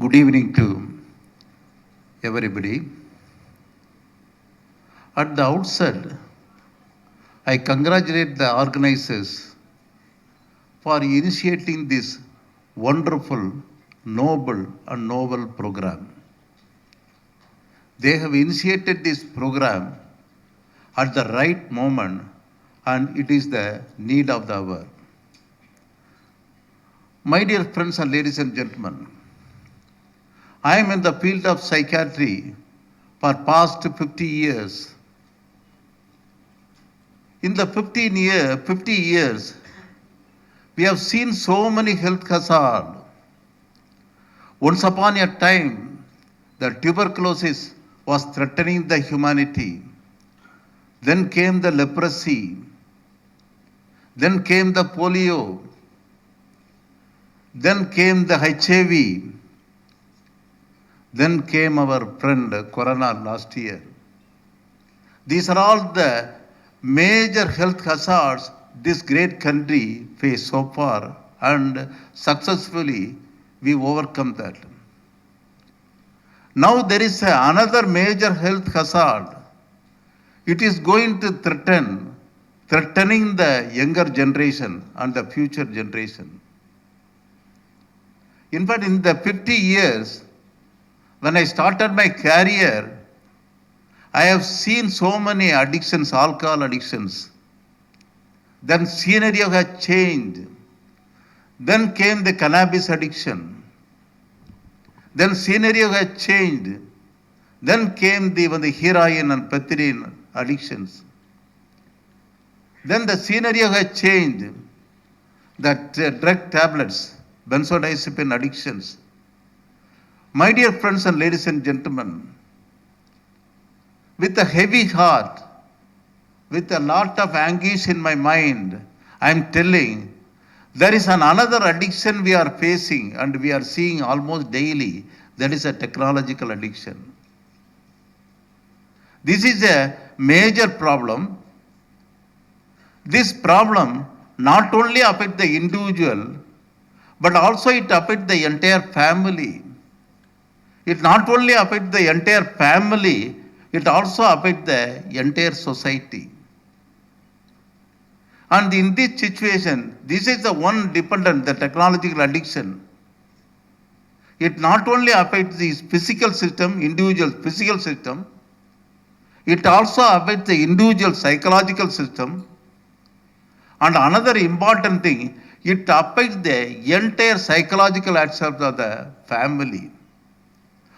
Good evening to everybody. At the outset, I congratulate the organizers for initiating this wonderful, noble and novel program. They have initiated this program at the right moment, and it is the need of the hour. My dear friends and ladies and gentlemen, I am in the field of psychiatry for past 50 years. In the 50 years, we have seen so many health hazards. Once upon a time, the tuberculosis was threatening the humanity. Then came the leprosy. Then came the polio. Then came the HIV. Then came our friend Corona last year. These are all the major health hazards this great country faced so far, and successfully we overcome that. Now there is another major health hazard. It is going to threatening the younger generation and the future generation. In fact, in the 50 years, when I started my career, I have seen so many addictions, alcohol addictions. Then scenario has changed. Then came the cannabis addiction. Then scenario has changed. Then came the heroin and pethidine addictions. Then the scenario has changed. The drug tablets, benzodiazepine addictions. My dear friends and ladies and gentlemen, with a heavy heart, with a lot of anguish in my mind, I am telling, there is another addiction we are facing and we are seeing almost daily. That is a technological addiction. This is a major problem. This problem not only affects the individual, but also it affects the entire family. It not only affects the entire family, it also affects the entire society. And in this situation, this is the one dependent, the technological addiction. It not only affects the physical system, individual physical system, it also affects the individual psychological system. And another important thing, it affects the entire psychological aspect of the family.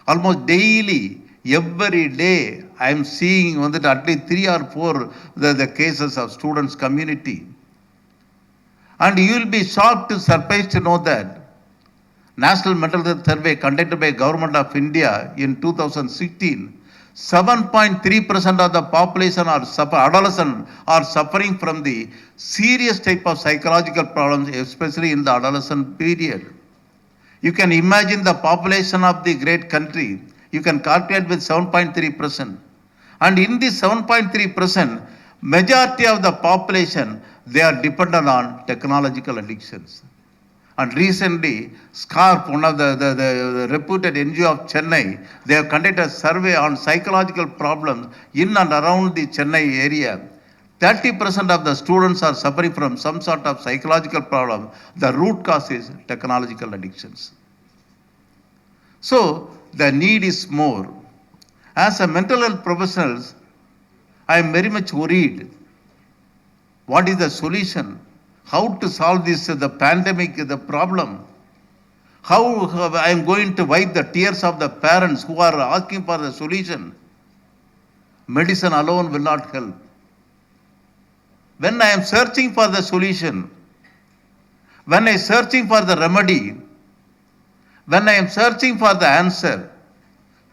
Almost daily, every day, I am seeing at least 3 or 4 the cases of students' community. And you will be shocked to surprised to know that National Mental Health Survey conducted by Government of India in 2016, 7.3% of the population adolescents are suffering from the serious type of psychological problems, especially in the adolescent period. You can imagine the population of the great country. You can calculate with 7.3%. And in this 7.3%, majority of the population, they are dependent on technological addictions. And recently, SCARF, one of the reputed NGO of Chennai, they have conducted a survey on psychological problems in and around the Chennai area. 30% of the students are suffering from some sort of psychological problem. The root cause is technological addictions. So, the need is more. As a mental health professionals, I am very much worried. What is the solution? How to solve this, the pandemic, the problem? How I am going to wipe the tears of the parents who are asking for the solution? Medicine alone will not help. When I am searching for the solution, when I am searching for the remedy, when I am searching for the answer,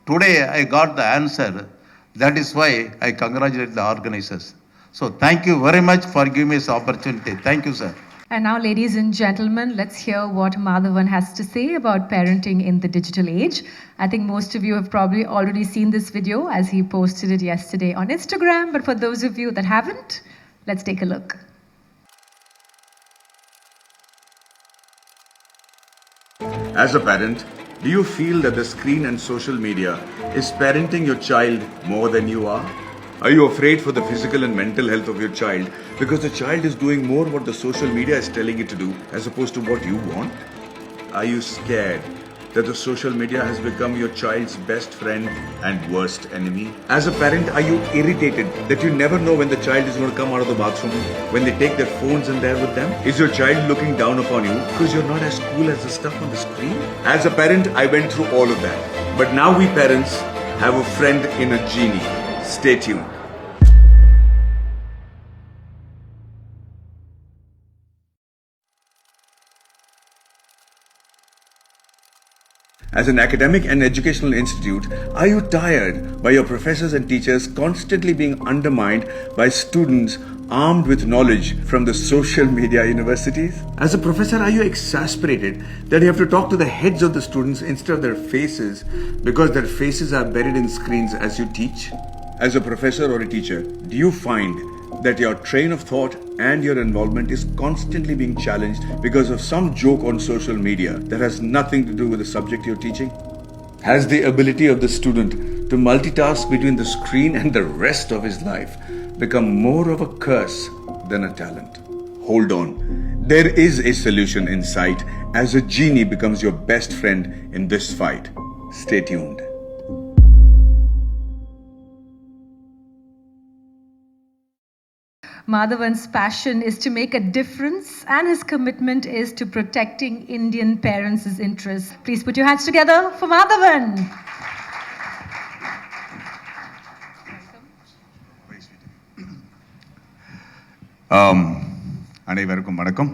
today I got the answer. That is why I congratulate the organizers. So thank you very much for giving me this opportunity. Thank you, sir. And now, ladies and gentlemen, let's hear what Madhavan has to say about parenting in the digital age. I think most of you have probably already seen this video as he posted it yesterday on Instagram. But for those of you that haven't, let's take a look. As a parent, Do you feel that the screen and social media is parenting your child more than you are? Are you afraid for the physical and mental health of your child because the child is doing more what the social media is telling it to do as opposed to what you want? Are you scared that the social media has become your child's best friend and worst enemy? As a parent, are you irritated that you never know when the child is going to come out of the bathroom, when they take their phones in there with them? Is your child looking down upon you because you're not as cool as the stuff on the screen? As a parent, I went through all of that. But now we parents have a friend in a genie. Stay tuned. As an academic and educational institute, are you tired by your professors and teachers constantly being undermined by students armed with knowledge from the social media universities? As a professor, are you exasperated that you have to talk to the heads of the students instead of their faces because their faces are buried in screens as you teach? As a professor or a teacher, do you find that your train of thought and your involvement is constantly being challenged because of some joke on social media that has nothing to do with the subject you're teaching? Has the ability of the student to multitask between the screen and the rest of his life become more of a curse than a talent? Hold on. There is a solution in sight as a genie becomes your best friend in this fight. Stay tuned. Madhavan's passion is to make a difference and his commitment is to protecting Indian parents' interests. Please put your hands together for Madhavan. அனைவருக்கும் வணக்கம்.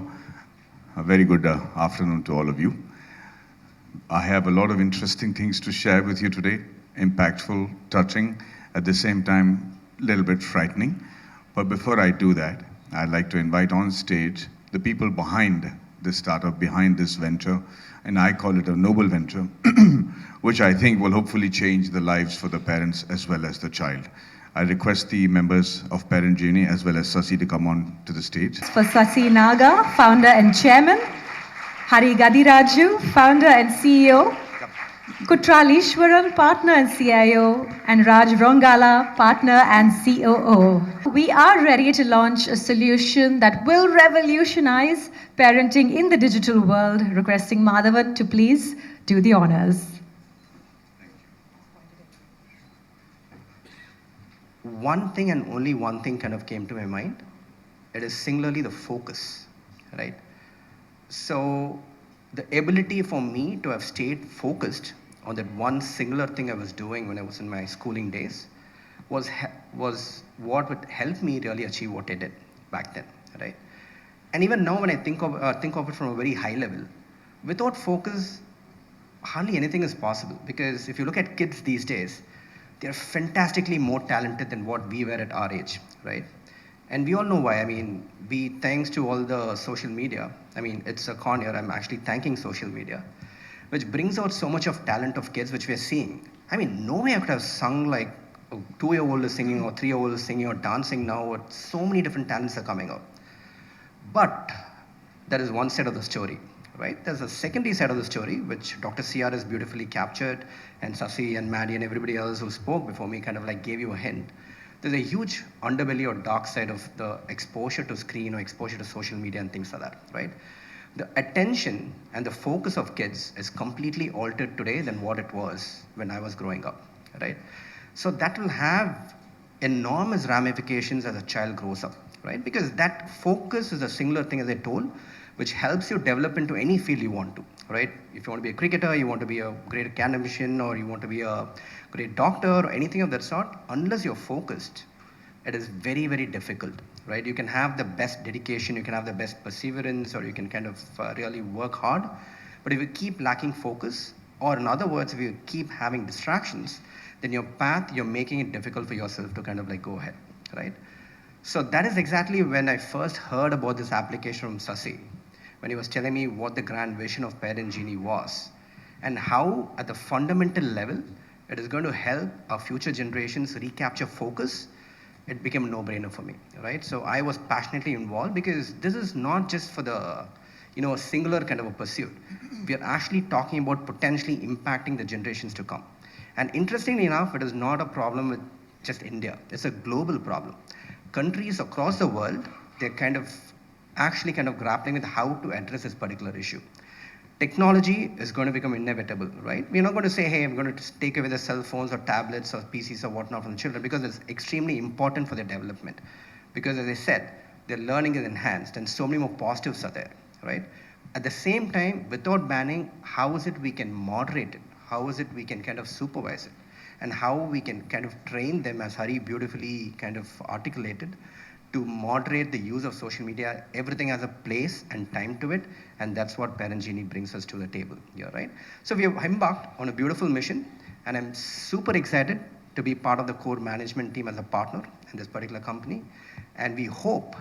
A very good afternoon to all of you. I have a lot of interesting things to share with you today, impactful, touching, at the same time a little bit frightening. But before I do that, I'd like to invite on stage the people behind this startup, behind this venture, and I call it a noble venture, which I think will hopefully change the lives for the parents as well as the child. I request the members of Parent Geenee as well as Sasi to come on to the stage. For Sasi Naga, founder and chairman, Hari Gadiraju, founder and CEO, Kutralishwaran, partner and CIO, and Raj Rongala, partner and COO. We are ready to launch a solution that will revolutionize parenting in the digital world, requesting Madhavan to please do the honors. One thing and only one thing kind of came to my mind. It is singularly the focus, right? So the ability for me to have stayed focused on that one singular thing I was doing when I was in my schooling days was what would help me really achieve what I did back then, right? And even now when I think of it from a very high level, without focus, hardly anything is possible. Because if you look at kids these days, they're fantastically more talented than what we were at our age, right? And we all know why. I mean, thanks to all the social media, I mean, it's a con here, I'm actually thanking social media, which brings out so much of talent of kids which we're seeing. I mean, no way I could have sung like a 2-year-old is singing or 3-year-old is singing or dancing now, or so many different talents are coming out. But that is one side of the story, right? There's a secondary side of the story, which Dr. CR has beautifully captured, and Sasi and Maddie and everybody else who spoke before me kind of like gave you a hint. There's a huge underbelly or dark side of the exposure to screen or exposure to social media and things like that, right? The attention and the focus of kids is completely altered today than what it was when I was growing up, right? So that will have enormous ramifications as a child grows up, right? Because that focus is a singular thing, as I told, which helps you develop into any field you want to, right? If you want to be a cricketer, you want to be a great academician, or you want to be a great doctor, or anything of that sort, unless you're focused, it is very, very difficult, right? You can have the best dedication, you can have the best perseverance, or you can kind of really work hard. But if you keep lacking focus, or in other words, if you keep having distractions, then your path, you're making it difficult for yourself to kind of like go ahead, right? So that is exactly when I first heard about this application from Sasi, when he was telling me what the grand vision of Parent Geenee was, and how at the fundamental level, it is going to help our future generations recapture focus. It became a no-brainer for me, right? So I was passionately involved because this is not just for the, a singular kind of a pursuit. We are actually talking about potentially impacting the generations to come. And interestingly enough, it is not a problem with just India. It's a global problem. Countries across the world, they're actually grappling with how to address this particular issue. Technology is going to become inevitable, right? We're not going to say, hey, I'm going to take away the cell phones or tablets or PCs or whatnot from the children, because it's extremely important for their development. Because as I said, their learning is enhanced and so many more positives are there, right? At the same time, without banning, how is it we can moderate it? How is it we can supervise it? And how we can train them, as Hari beautifully articulated, to moderate the use of social media. Everything has a place and time to it, and that's what Parent Geenee brings us to the table here, right? So we have embarked on a beautiful mission, and I'm super excited to be part of the core management team as a partner in this particular company, and we hope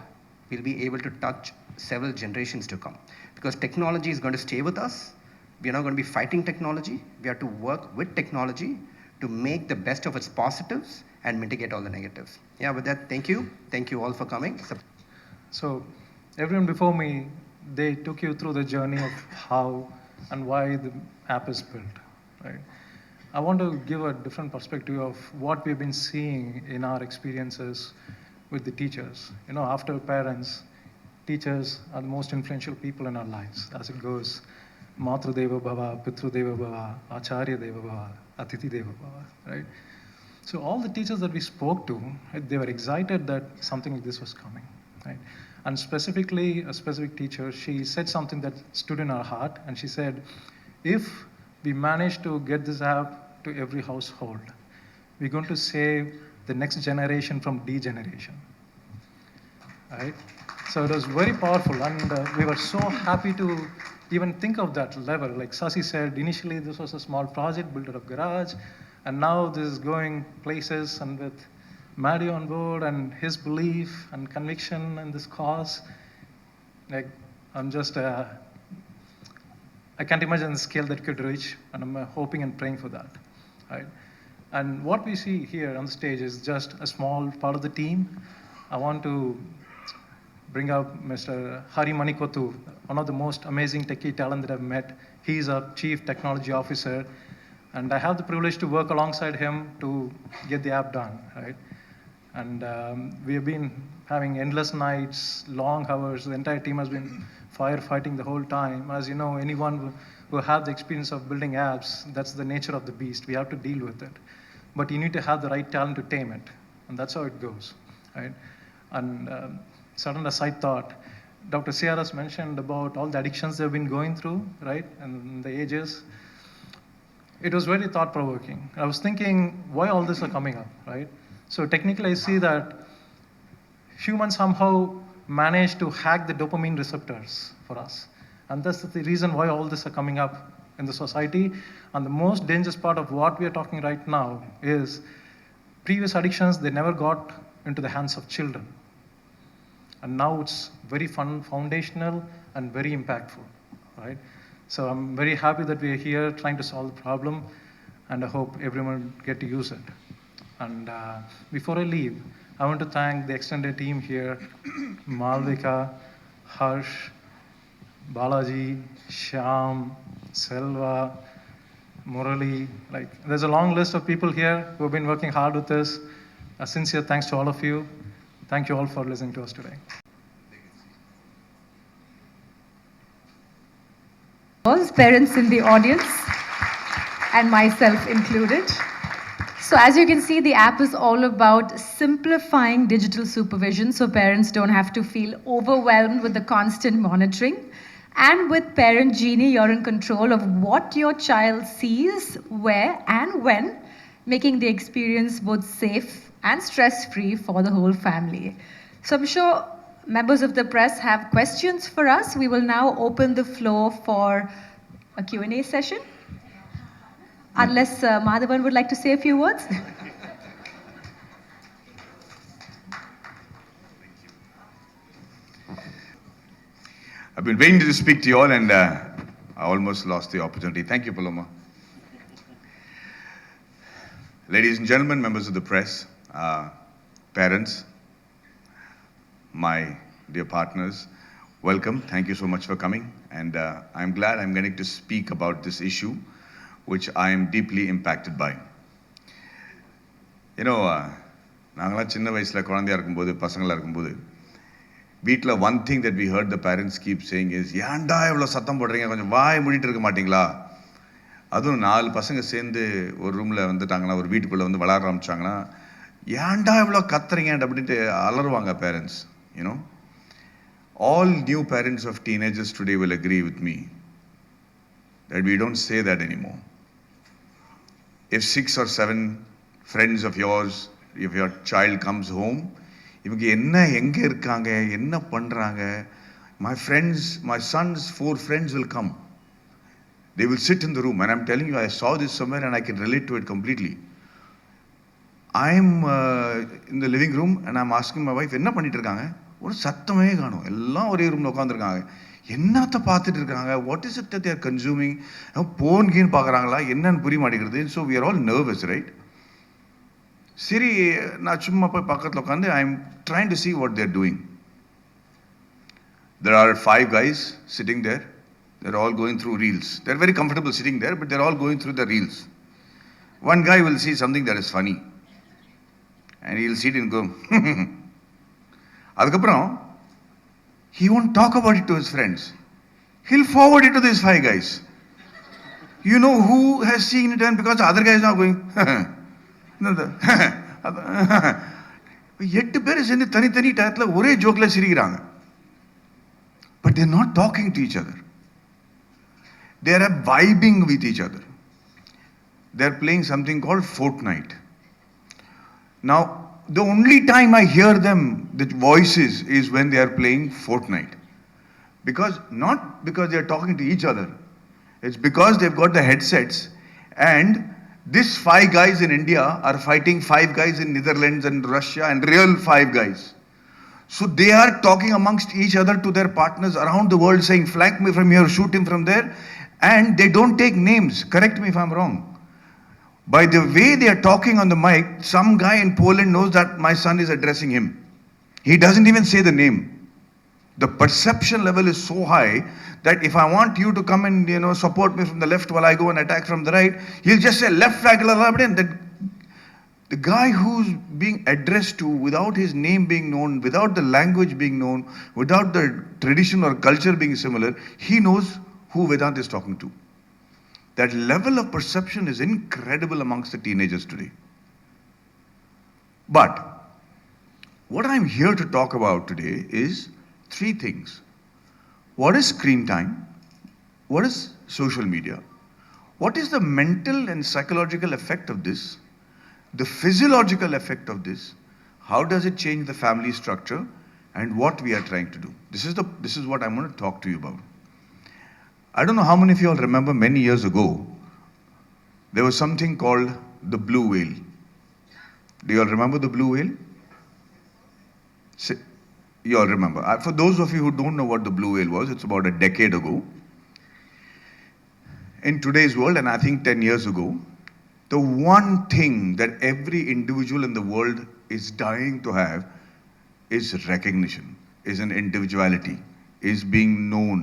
we'll be able to touch several generations to come, because technology is going to stay with us. We're not going to be fighting technology. We have to work with technology to make the best of its positives and mitigate all the negatives. Yeah, with that, thank you. Thank you all for coming. So everyone before me, they took you through the journey of how and why the app is built, right? I want to give a different perspective of what we've been seeing in our experiences with the teachers. After parents, teachers are the most influential people in our lives. As it goes, Matru Deva Bhava, Pitru Deva Bhava, Acharya Deva Bhava, Atithi Deva Bhava, right? So all the teachers that we spoke to, they were excited that something like this was coming, right? And specifically, a specific teacher, she said something that stood in her heart, and she said, if we manage to get this app to every household, we're going to save the next generation from degeneration, right? So it was very powerful, and we were so happy to even think of that level. Like Sasi said, initially this was a small project built out of garage, and now this is going places, and with Maddie on board and his belief and conviction in this cause, like I'm just, I can't imagine the scale that could reach, and I'm hoping and praying for that, right? And what we see here on the stage is just a small part of the team. I want to bring up Mr. Hari Manikothu, one of the most amazing techie talent that I've met. He's our Chief Technology Officer, and I have the privilege to work alongside him to get the app done, right? And we have been having endless nights, long hours. The entire team has been firefighting the whole time. As you know, anyone who have the experience of building apps, that's the nature of the beast. We have to deal with it. But you need to have the right talent to tame it, and that's how it goes, right? And sudden aside thought, Dr. CRS mentioned about all the addictions they've been going through, right, and the ages. It was very thought-provoking. I was thinking, why all this are coming up, right? So technically, I see that humans somehow managed to hack the dopamine receptors for us. And that's the reason why all this are coming up in the society. And the most dangerous part of what we are talking right now is previous addictions, they never got into the hands of children. And now it's very fun, foundational, and very impactful, right? So I'm very happy that we are here trying to solve the problem, and I hope everyone get to use it. And before I leave, I want to thank the extended team here, Malvika, Harsh, Balaji, Shyam, Selva, Murali. Like, there's a long list of people here who have been working hard with this. A sincere thanks to all of you. Thank you all for listening to us today. All parents in the audience, and myself included. So as you can see, the app is all about simplifying digital supervision so parents don't have to feel overwhelmed with the constant monitoring. And with Parent Geenee, you're in control of what your child sees, where, and when, making the experience both safe and stress-free for the whole family. So I'm sure members of the press have questions for us. We will now open the floor for a Q&A session. Unless Madhavan would like to say a few words. I've been waiting to speak to you all, and I almost lost the opportunity. Thank you, Paloma. Ladies and gentlemen, members of the press, parents, my dear partners, welcome. Thank you so much for coming. And I'm glad I'm getting to speak about this issue, which I am deeply impacted by. You know, நாங்களாம் சின்ன வயசில் குழந்தையா இருக்கும்போது பசங்களாக இருக்கும்போது வீட்டில் one thing that we heard the parents keep saying is ஏன்டா இவ்வளோ சத்தம் போடுறீங்க, கொஞ்சம் வாய் மூடிட்டு இருக்க மாட்டீங்களா? அதுவும் 4 பசங்க சேர்ந்து ஒரு ரூமில் வந்துட்டாங்கன்னா, ஒரு வீட்டுக்குள்ளே வந்து விளாட ஆரம்பிச்சாங்கன்னா, ஏன்டா இவ்வளோ கத்துறீங்க அப்படின்ட்டு அலறுவாங்க parents. You know, all new parents of teenagers today will agree with me that we don't say that anymore. If 6 or 7 friends of yours, if your child comes home, இவங்க என்ன எங்கே இருக்காங்க, என்ன பண்ணுறாங்க, my son's 4 friends will come. They will sit in the room, and I'm telling you, I saw this somewhere and I can relate to it completely. I'm in the living room and I'm asking my wife, என்ன பண்ணிட்டு இருக்காங்க? ஒரு சத்தமே காணும், எல்லாம் ஒரே ரூமில் உட்காந்துருக்காங்க. என்னத்தை பார்த்துட்டு இருக்காங்க? What is it that they are consuming? Phone கீன் பார்க்குறாங்களா, என்னன்னு புரிய மாட்டேங்கிறது. So we are all nervous, right? சரி, நான் சும்மா போய் பக்கத்தில் உட்காந்து I am trying to see what they are doing. There are 5 guys sitting there. They're all going through reels. They're very comfortable sitting there, but they're all going through the reels. One guy will see something that is funny, and he'll sit and go, அதுக்கப்புறம் he won't talk about it to his friends. He'll forward it to these 5 guys. You know who has seen it? And because the other guy is now going, 8 பேர் சேர்ந்து தனித்தனி டயத்தில் ஒரே ஜோக்கில் சிரிக்கிறாங்க. But they're not talking to each other. They're vibing with each other. They're playing something called Fortnite. Now, the only time I hear them, the voices, is when they are playing Fortnite. Not because they are talking to each other. It's because they've got the headsets, and these 5 guys in India are fighting 5 guys in Netherlands and Russia, and real 5 guys. So they are talking amongst each other to their partners around the world, saying, flank me from here, shoot him from there. And they don't take names. Correct me if I'm wrong. By the way they are talking on the mic, some guy in Poland knows that my son is addressing him. He doesn't even say the name. The perception level is so high that if I want you to come and, support me from the left while I go and attack from the right, he'll just say left flag, and the guy who's being addressed to, without his name being known, without the language being known, without the tradition or culture being similar, he knows who Vedant is talking to. That level of perception is incredible amongst the teenagers today. But what I'm here to talk about today is 3 things. What is screen time? What is social media? What is the mental and psychological effect of this? The physiological effect of this? How does it change the family structure? And what we are trying to do. This is what I'm going to talk to you about. I don't know how many of you all remember, many years ago, there was something called the blue whale. Do you all remember the blue whale? You all remember. For those of you who don't know what the blue whale was, it's about a decade ago. In today's world, and I think 10 years ago, the one thing that every individual in the world is dying to have is recognition, is an individuality, is being known,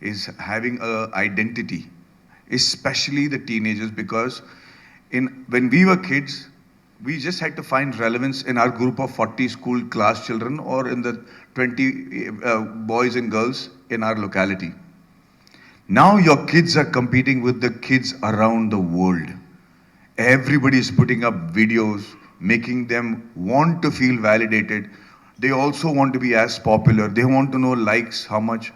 is having an identity, especially the teenagers, because when we were kids, we just had to find relevance in our group of 40 school class children or in the 20 boys and girls in our locality. Now your kids are competing with the kids around the world. Everybody is putting up videos, making them want to feel validated. They also want to be as popular. They want to know likes, how much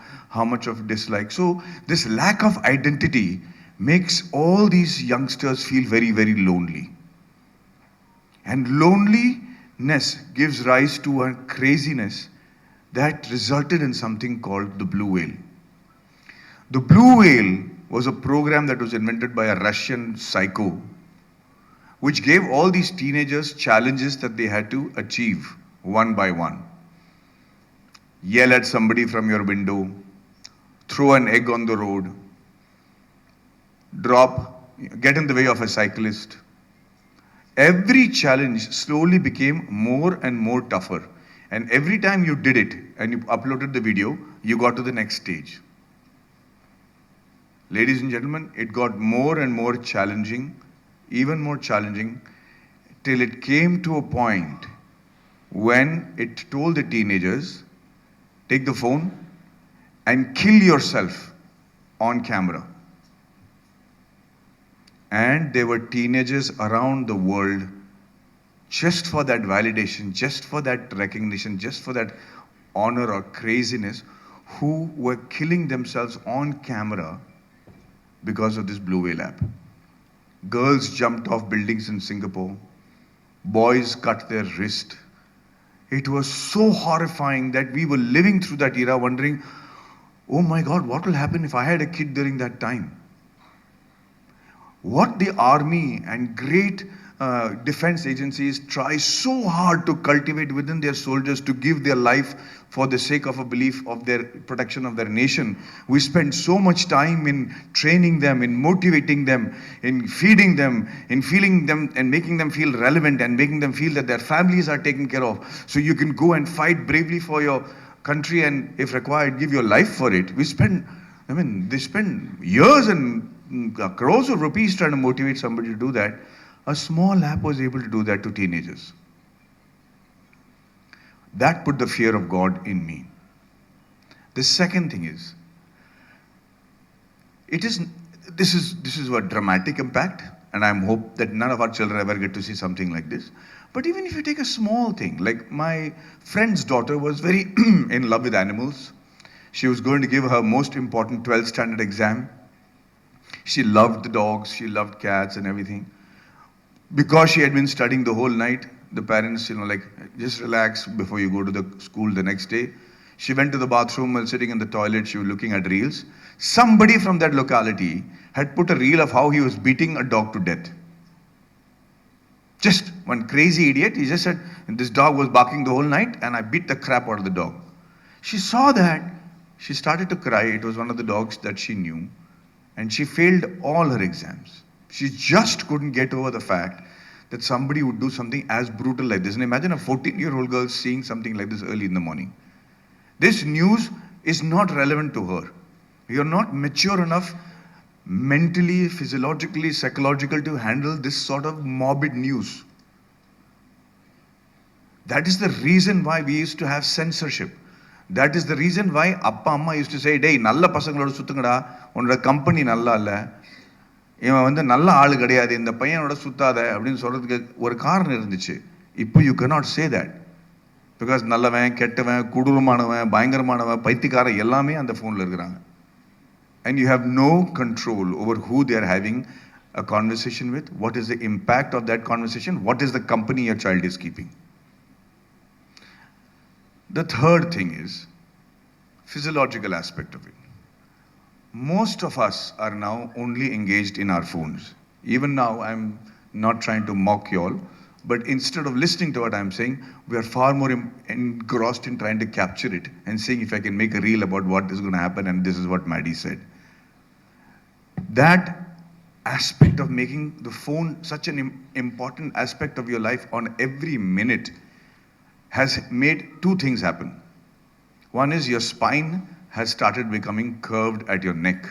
of dislike. So this lack of identity makes all these youngsters feel very, very lonely. And loneliness gives rise to a craziness that resulted in something called the blue whale. The blue whale was a program that was invented by a Russian psycho, which gave all these teenagers challenges that they had to achieve one by one. Yell at somebody from your window, throw an egg on the road, get in the way of a cyclist. Every challenge slowly became more and more tougher. And every time you did it and you uploaded the video, you got to the next stage. Ladies and gentlemen, it got more and more challenging, even more challenging, till it came to a point when it told the teenagers, take the phone and kill yourself on camera. And there were teenagers around the world just for that validation, just for that recognition, just for that honor or craziness, who were killing themselves on camera because of this Blue Whale app. Girls jumped off buildings in Singapore. Boys cut their wrist. It was so horrifying that we were living through that era wondering, oh my God, what will happen if I had a kid during that time? What the army and great defense agencies try so hard to cultivate within their soldiers to give their life for the sake of a belief of their protection of their nation. We spend so much time in training them, in motivating them, in feeding them, in feeling them and making them feel relevant and making them feel that their families are taken care of. So you can go and fight bravely for your country and if required, give your life for it. They spend years and crores of rupees trying to motivate somebody to do that. A small app was able to do that to teenagers. That put the fear of God in me. The second thing is, this is a dramatic impact, and I hope that none of our children ever get to see something like this. But even if you take a small thing, like my friend's daughter was very in love with animals. She was going to give her most important 12th standard exam. She loved the dogs, she loved cats and everything. Because she had been studying the whole night, the parents, just relax before you go to the school the next day. She went to the bathroom while sitting in the toilet, she was looking at reels. Somebody from that locality had put a reel of how he was beating a dog to death. Just one crazy idiot, he just said, this dog was barking the whole night and I beat the crap out of the dog. She saw that, she started to cry. It was one of the dogs that she knew. And she failed all her exams. She just couldn't get over the fact that somebody would do something as brutal like this. And imagine a 14-year-old girl seeing something like this early in the morning. This news is not relevant to her. You're not mature enough mentally, physiologically, psychologically to handle this sort of morbid news. That is the reason why we used to have censorship. That is the reason why Appa Amma used to say, "Dey, nalla pasangaloda suthungada, unoda company nalla illa. இவன் நல்ல ஆளு கிடையாது, இந்த பையனோட சுத்தாத அப்படின்னு சொல்றதுக்கு ஒரு காரணம் இருந்துச்சு." இப்போ you cannot say that. Because நல்லவன், கெட்டவன், கொடூரமானவன், பயங்கரமானவன், பைத்தியக்காரன் எல்லாமே அந்த ஃபோன்ல இருக்கிறாங்க. And you have no control over who they are having a conversation with, what is the impact of that conversation, what is the company your child is keeping. The third thing is physiological aspect of it. Most of us are now only engaged in our phones. Even now, I'm not trying to mock you all, but instead of listening to what I'm saying, we are far more engrossed in trying to capture it and seeing if I can make a reel about what is going to happen, and this is what Maddie said. That aspect of making the phone such an important aspect of your life on every minute has made two things happen. One is your spine has started becoming curved at your neck.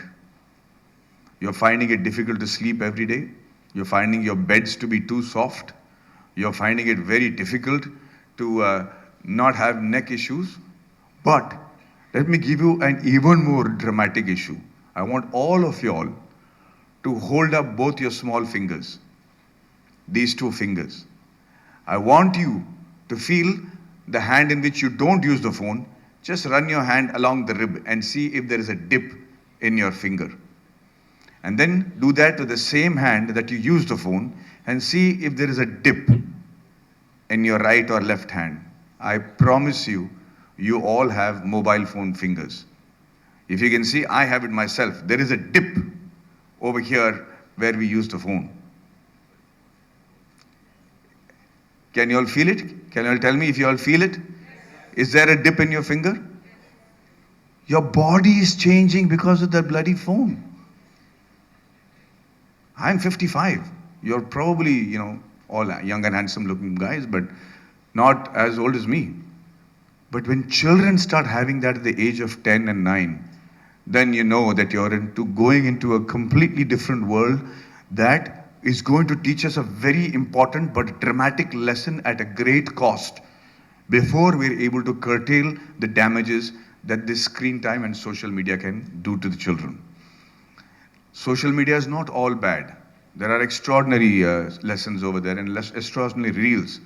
You're finding it difficult to sleep every day. You're finding your beds to be too soft. You're finding it very difficult to not have neck issues. But let me give you an even more dramatic issue. I want all of you all to hold up both your small fingers, these two fingers. I want you to feel the hand in which you don't use the phone. Just run your hand along the rib and see if there is a dip in your finger. And then do that to the same hand that you use the phone and see if there is a dip in your right or left hand. I promise you, you all have mobile phone fingers. If you can see, I have it myself. There is a dip over here where we use the phone. Can you all feel it? Can you all tell me if you all feel it? Is there a dip in your finger? Your body is changing because of that bloody phone. I'm 55. You're probably, all young and handsome looking guys, but not as old as me. But when children start having that at the age of 10 and 9, then you know that you're going into a completely different world that is going to teach us a very important but dramatic lesson at a great cost before we're able to curtail the damages that this screen time and social media can do to the children. Social media is not all bad. There are extraordinary lessons over there and extraordinary reels.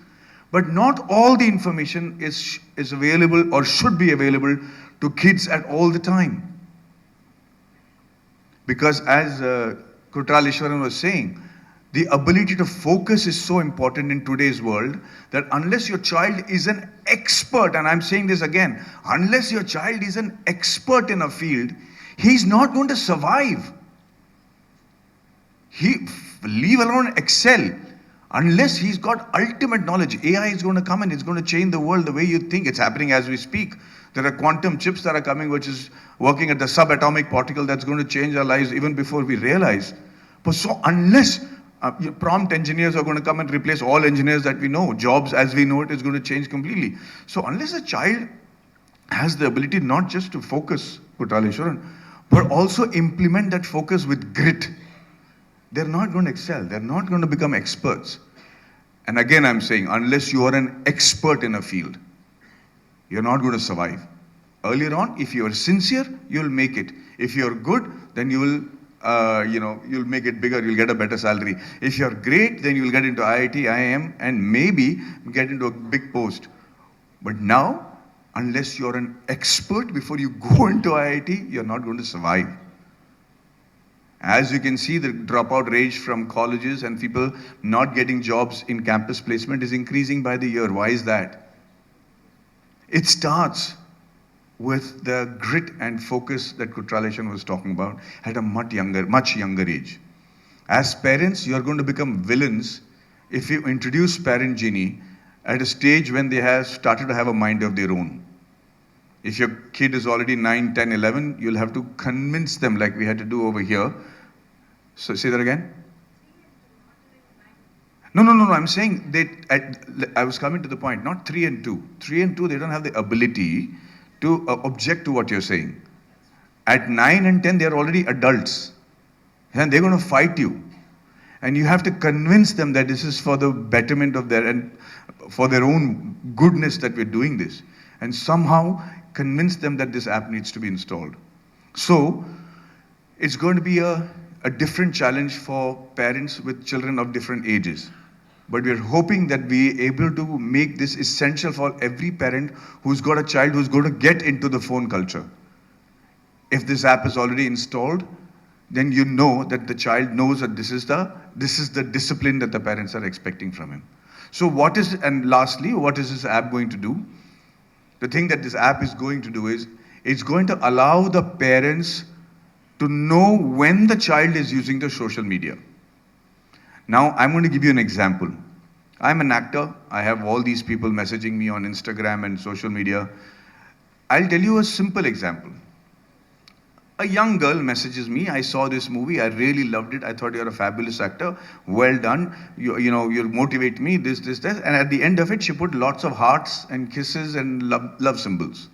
But not all the information is available or should be available to kids at all the time. Because as Kutral Ishwaran was saying, the ability to focus is so important in today's world that unless your child is an expert, and I'm saying this again, unless your child is an expert in a field, he's not going to survive. Leave alone excel. Unless he's got ultimate knowledge, AI is going to come and it's going to change the world the way you think. It's happening as we speak. There are quantum chips that are coming, which is working at the subatomic particle that's going to change our lives even before we realize. But so unless prompt engineers are going to come and replace all engineers that we know, jobs as we know it is going to change completely. So unless a child has the ability not just to focus, Kutral, but also implement that focus with grit, they're not going to excel. They're not going to become experts. And again, I'm saying, unless you are an expert in a field, you're not going to survive. Earlier on, if you are sincere, you'll make it. If you're good, then you will, you'll make it bigger. You'll get a better salary. If you're great, then you'll get into IIT, IIM, and maybe get into a big post. But now, unless you're an expert before you go into IIT, you're not going to survive. As you can see, the dropout rate from colleges and people not getting jobs in campus placement is increasing by the year. Why is that? It starts with the grit and focus that Kutraleshan was talking about at a much younger age. As parents, you are going to become villains if you introduce parent Geenee at a stage when they have started to have a mind of their own. If your kid is already 9, 10, 11, you'll have to convince them like we had to do over here. So say that again. No. I'm saying I was coming to the point, not 3 and 2. 3 and 2, they don't have the ability to object to what you're saying. At 9 and 10, they're already adults. And they're going to fight you. And you have to convince them that this is for the betterment of and for their own goodness that we're doing this. And somehow convince them that this app needs to be installed. So it's going to be a different challenge for parents with children of different ages. But we're hoping that we're able to make this essential for every parent who's got a child who's going to get into the phone culture. If this app is already installed, then you know that the child knows that this is the discipline that the parents are expecting from him. So and lastly, what is this app going to do? The thing that this app is going to do is, it's going to allow the parents to know when the child is using the social media. Now, I'm going to give you an example. I'm an actor. I have all these people messaging me on Instagram and social media. I'll tell you a simple example. A young girl messages me, I saw this movie, I really loved it, I thought you're a fabulous actor, well done, you motivate me, this, and at the end of it, she put lots of hearts and kisses and love symbols.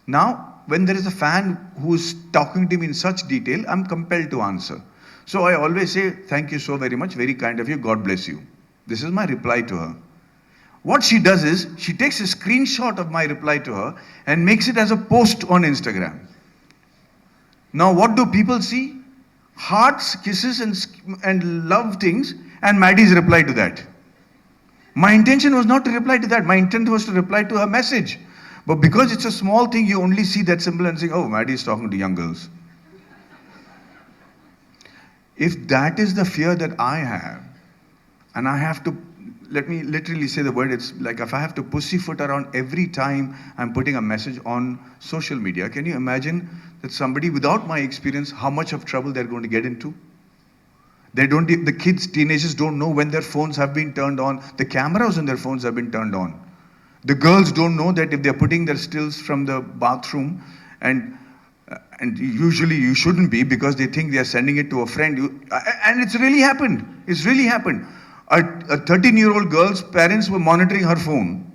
Now, when there is a fan who's talking to me in such detail, I'm compelled to answer. So I always say, thank you so very much, very kind of you, God bless you. This is my reply to her. What she does is, she takes a screenshot of my reply to her and makes it as a post on Instagram. Now what do people see? Hearts, kisses and love things, and Maddie's reply to that. My intention was not to reply to that. My intent was to reply to her message. But because it's a small thing, you only see that symbol and think, oh, Maddie's talking to young girls. If that is the fear that I have, and I have to, let me literally say the word, it's like if I have to pussyfoot around every time I'm putting a message on social media, can you imagine that somebody without my experience, how much of trouble they're going to get into? The kids, teenagers don't know when their phones have been turned on. The cameras on their phones have been turned on. The girls don't know that if they're putting their stills from the bathroom, and usually you shouldn't be because they think they're sending it to a friend. And it's really happened. It's really happened. A 13-year-old girl's parents were monitoring her phone.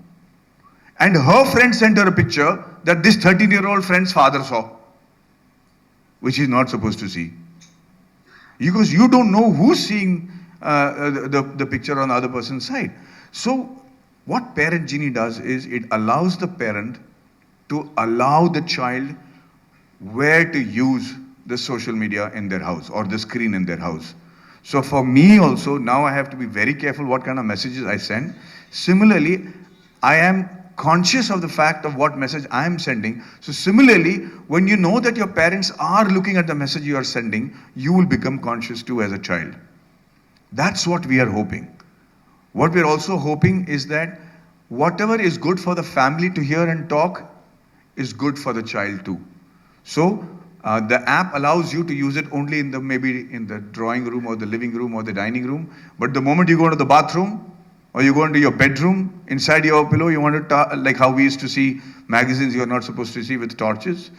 And her friend sent her a picture that this 13-year-old friend's father saw. which he's not supposed to see. Because you don't know who's seeing the picture on the other person's side. So what Parent Genie does is it allows the parent to allow the child where to use the social media in their house or the screen in their house. So for me also, now I have to be very careful what kind of messages I send. Similarly, I am conscious of the fact of what message I am sending. So similarly, when you know that your parents are looking at the message you are sending, you will become conscious too as a child. That's what we are hoping. What we are also hoping is that whatever is good for the family to hear and talk is good for the child too. So the app allows you to use it only in the maybe in the drawing room or the living room or the dining room. But the moment you go to the bathroom or you go into your bedroom, inside your pillow, you want to like how we used to see magazines you are not supposed to see with torches.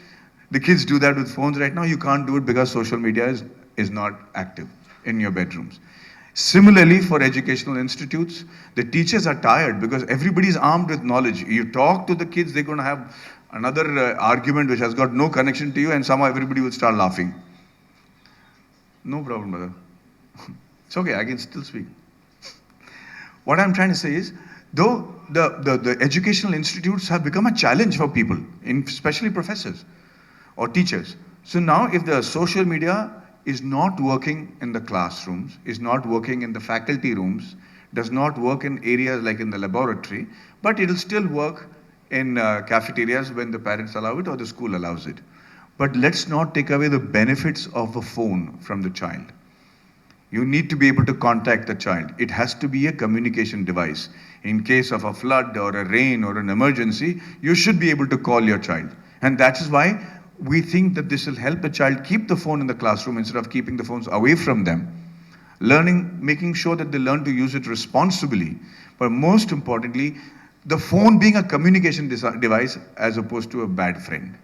The kids do that with phones right now. You can't do it because social media is not active in your bedrooms. Similarly, for educational institutes, the teachers are tired because everybody is armed with knowledge. You talk to the kids, they're going to have another argument which has got no connection to you, and somehow everybody will start laughing. No problem, brother. It's okay, I can still speak. What I'm trying to say is, though the educational institutes have become a challenge for people, especially professors or teachers. So now if the social media is not working in the classrooms, is not working in the faculty rooms, does not work in areas like in the laboratory, but it'll still work in cafeterias when the parents allow it or the school allows it. But let's not take away the benefits of a phone from the child. You need to be able to contact the child. It has to be a communication device. In case of a flood or a rain or an emergency, you should be able to call your child. And that is why we think that this will help the child keep the phone in the classroom instead of keeping the phones away from them. Learning, making sure that they learn to use it responsibly. But most importantly, the phone being a communication device as opposed to a bad friend.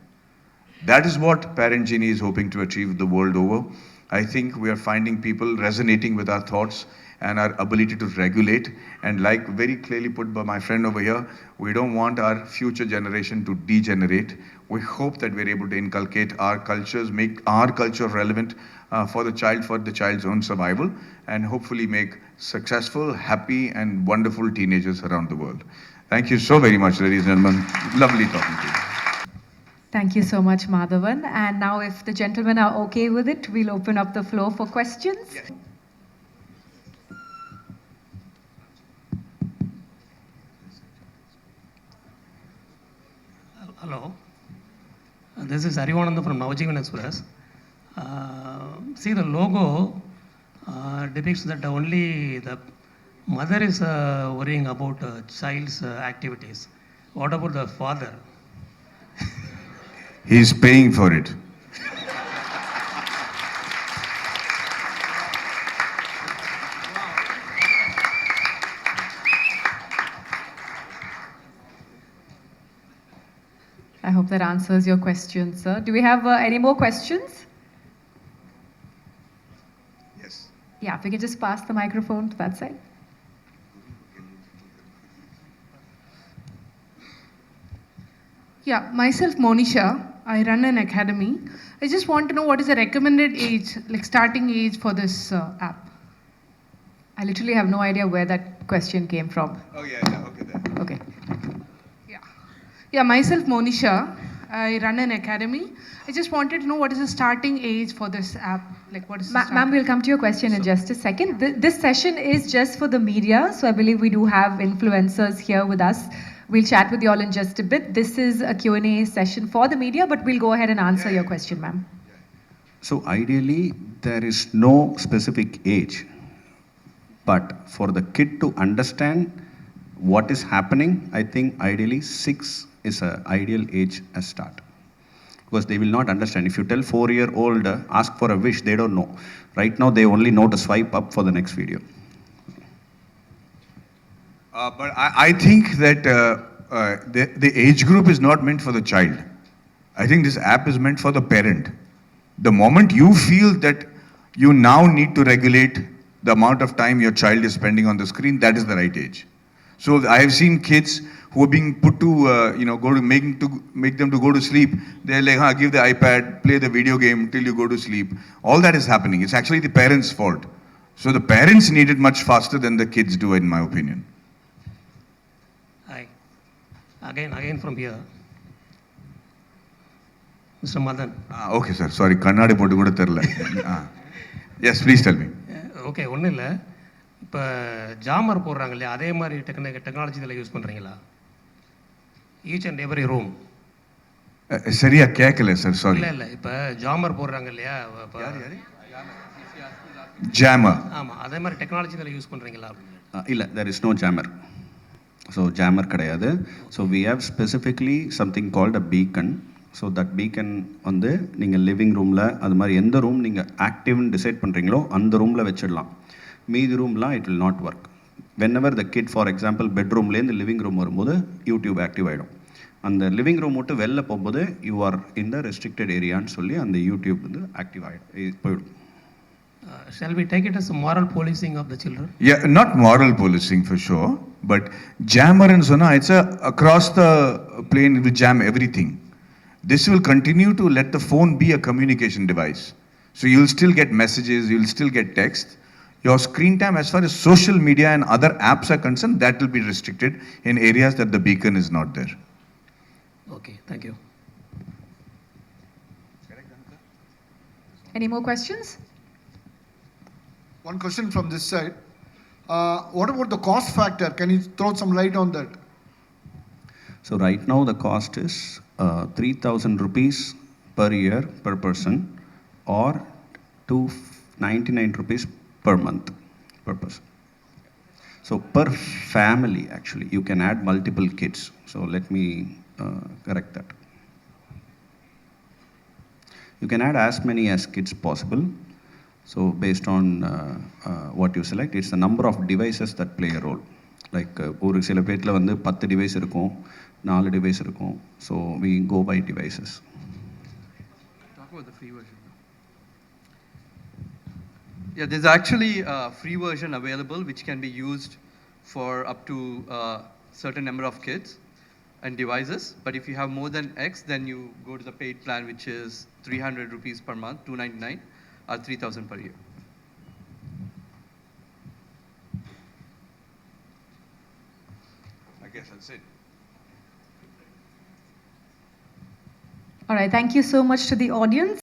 That is what Parent Genie is hoping to achieve the world over. I think we are finding people resonating with our thoughts and our ability to regulate. And like very clearly put by my friend over here, we don't want our future generation to degenerate. We hope that we're able to inculcate our cultures, make our culture relevant for the child's own survival, and hopefully make successful, happy, and wonderful teenagers around the world. Thank you so very much, ladies and gentlemen. Lovely talking to you. Thank you so much, Madhavan. And now if the gentlemen are okay with it, we'll open up the floor for questions. Yes. Hello, this is Arivananda from Navajeevan Express. See, the logo depicts that only the mother is worrying about child's activities. What about the father? He's paying for it. I hope that answers your question, sir. Do we have any more questions? Yes. Yeah, if we can just pass the microphone to that side. Yeah, myself Monisha. I run an academy. I just want to know what is the recommended age, like starting age for this app. I literally have no idea where that question came from. Oh yeah, okay there. Okay. Yeah, myself Monisha. I run an academy. I just wanted to know what is the starting age for this app. Like what is the Ma'am, we'll come to your question in just a second. This session is just for the media, so I believe we do have influencers here with us. We'll chat with you all in just a bit. This is a Q&A session for the media, but we'll go ahead and answer your question, ma'am. So ideally, there is no specific age, but for the kid to understand what is happening, I think ideally 6 is an ideal age as start. Because they will not understand. If you tell 4-year-old, ask for a wish, they don't know. Right now, they only know to swipe up for the next video. But I think that the age group is not meant for the child. I think this app is meant for the parent. The moment you feel that you now need to regulate the amount of time your child is spending on the screen, that is the right age. So I have seen kids who are being put to, make them to go to sleep. They're like, give the iPad, play the video game till you go to sleep. All that is happening. It's actually the parents' fault. So the parents need it much faster than the kids do, in my opinion. Hi. Again from here. Mr. Madan. Okay, sir. Sorry. Kannadi potu kuda therla. Yes, please tell me. Okay ஒன்றும் இல்லை இப்போ jammer போடுறாங்க இல்லையா அதே மாதிரி technology இதில் use பண்ணுறீங்களா each and every room சரியா கேட்கல சார் சாரி இல்லை இப்போ ஜாமர் போடுறாங்க இல்லையா ஜாமர் ஆமாம் அதே மாதிரி டெக்னாலஜி இதில் யூஸ் பண்ணுறீங்களா இல்லை there is no jammer. So jammer கிடையாது. So we have specifically something called a beacon. So that beacon வந்து நீங்கள் லிவிங் ரூமில் அது மாதிரி எந்த ரூம் நீங்கள் ஆக்டிவ்னு டிசைட் பண்ணுறீங்களோ அந்த ரூமில் வச்சிடலாம். மீதி ரூம்லாம் it will not work. Whenever the kid for example பெட்ரூம்லேருந்து லிவிங் ரூம் வரும்போது யூடியூப் ஆக்டிவ் ஆகிடும். அந்த லிவிங் ரூம் விட்டு வெளில போகும்போது you are in the restricted ஏரியான்னு சொல்லி அந்த யூடியூப் வந்து ஆக்டிவ் ஆகிடும் போயிடும். Shall we take it as a moral policing of the children? Yeah, not moral policing for sure, but jammer and sona, it's across the plane, it will jam everything. This will continue to let the phone be a communication device. So you'll still get messages, you'll still get text. Your screen time as far as social media and other apps are concerned, that will be restricted in areas that the beacon is not there. Okay, thank you. Any more questions? One question from this side. What about the cost factor? Can you throw some light on that? So right now the cost is 3,000 rupees per year per person or 299 rupees per month per person. So per family actually you can add multiple kids. So let me correct that. You can add as many as kids possible. So based on what you select, it's the number of devices that play a role. Like ஒரு சில battle வந்து 10 device இருக்கும் 4 device இருக்கும். So we go by devices. Talk about the free version. Yeah, there's actually a free version available which can be used for up to a certain number of kids and devices. But if you have more than X, then you go to the paid plan, which is 300 rupees per month, 299, or 3,000 per year. I guess that's it. All right, thank you so much to the audience.